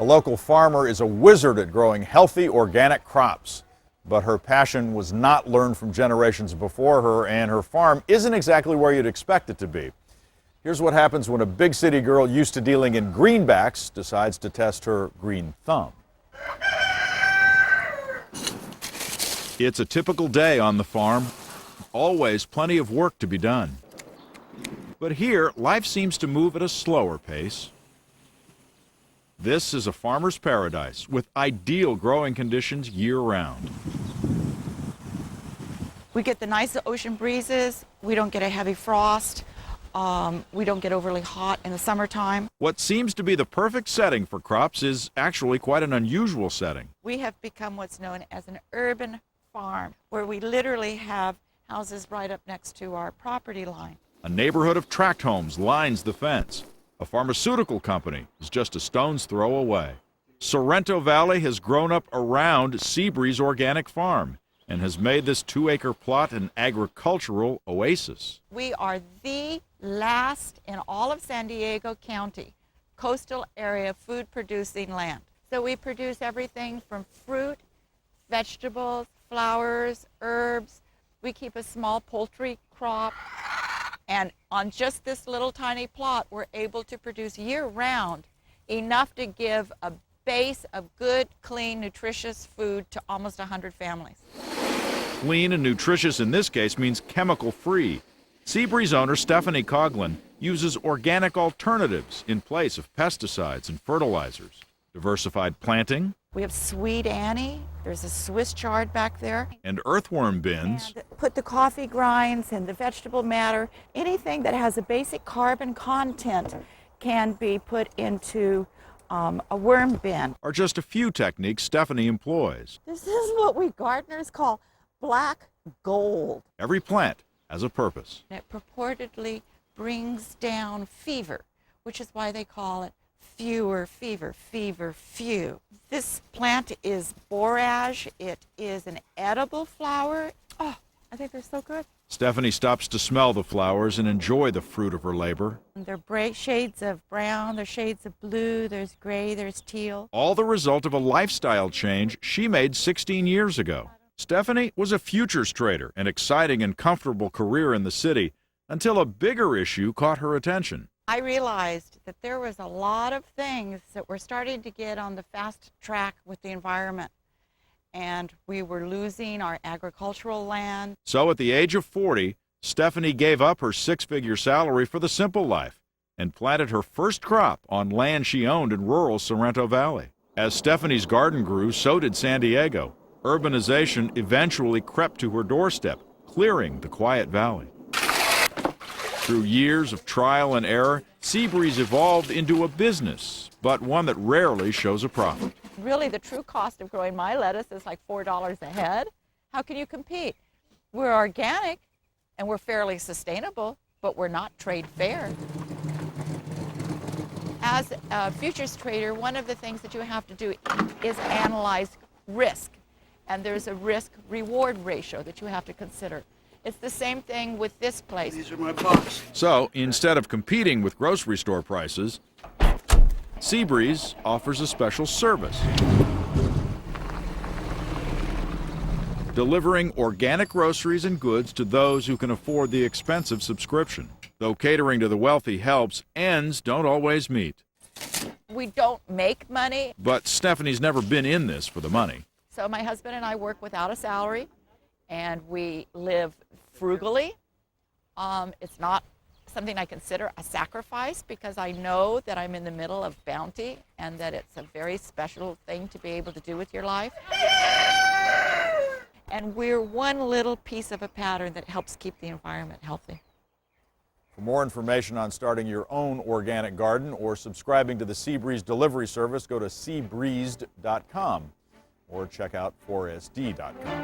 A local farmer is a wizard at growing healthy organic crops. But her passion was not learned from generations before her, and her farm isn't exactly where you'd expect it to be. Here's what happens when a big city girl used to dealing in greenbacks decides to test her green thumb. It's a typical day on the farm. Always plenty of work to be done. But here, life seems to move at a slower pace. This is a farmer's paradise with ideal growing conditions year-round. We get the nice ocean breezes. We don't get a heavy frost. We don't get overly hot in the summertime. What seems to be the perfect setting for crops is actually quite an unusual setting. We have become what's known as an urban farm, where we literally have houses right up next to our property line. A neighborhood of tract homes lines the fence. A pharmaceutical company is just a stone's throw away. Sorrento Valley has grown up around Seabreeze Organic Farm and has made this 2-acre plot an agricultural oasis. We are the last in all of San Diego County coastal area food producing land. So we produce everything from fruit, vegetables, flowers, herbs. We keep a small poultry crop. And on just this little tiny plot, we're able to produce year-round enough to give a base of good, clean, nutritious food to almost 100 families. Clean and nutritious in this case means chemical-free. Seabreeze owner Stephanie Coughlin uses organic alternatives in place of pesticides and fertilizers. Diversified planting. We have Sweet Annie. There's a Swiss chard back there. And earthworm bins. And put the coffee grinds and the vegetable matter. Anything that has a basic carbon content can be put into a worm bin. Are just a few techniques Stephanie employs. This is what we gardeners call black gold. Every plant has a purpose. It purportedly brings down fever, which is why they call it fewer fever, fever few. This plant is borage. It is an edible flower. Oh, I think they're so good. Stephanie stops to smell the flowers and enjoy the fruit of her labor. They're bright shades of brown, there's shades of blue, there's gray, there's teal. All the result of a lifestyle change she made 16 years ago. Stephanie was a futures trader, an exciting and comfortable career in the city, until a bigger issue caught her attention. I realized that there was a lot of things that were starting to get on the fast track with the environment, and we were losing our agricultural land. So at the age of 40, Stephanie gave up her 6-figure salary for the simple life and planted her first crop on land she owned in rural Sorrento Valley. As Stephanie's garden grew, so did San Diego. Urbanization eventually crept to her doorstep, clearing the quiet valley. Through years of trial and error, Seabreeze evolved into a business, but one that rarely shows a profit. Really, the true cost of growing my lettuce is like $4 a head. How can you compete? We're organic and we're fairly sustainable, but we're not trade fair. As a futures trader, one of the things that you have to do is analyze risk. And there's a risk-reward ratio that you have to consider. It's the same thing with this place. These are my box. So, instead of competing with grocery store prices, Seabreeze offers a special service. Delivering organic groceries and goods to those who can afford the expensive subscription. Though catering to the wealthy helps, ends don't always meet. We don't make money. But Stephanie's never been in this for the money. So my husband and I work without a salary, and we live frugally. It's not something I consider a sacrifice because I know that I'm in the middle of bounty and that it's a very special thing to be able to do with your life. And we're one little piece of a pattern that helps keep the environment healthy. For more information on starting your own organic garden or subscribing to the Seabreeze delivery service, go to seabreezed.com or check out 4sd.com.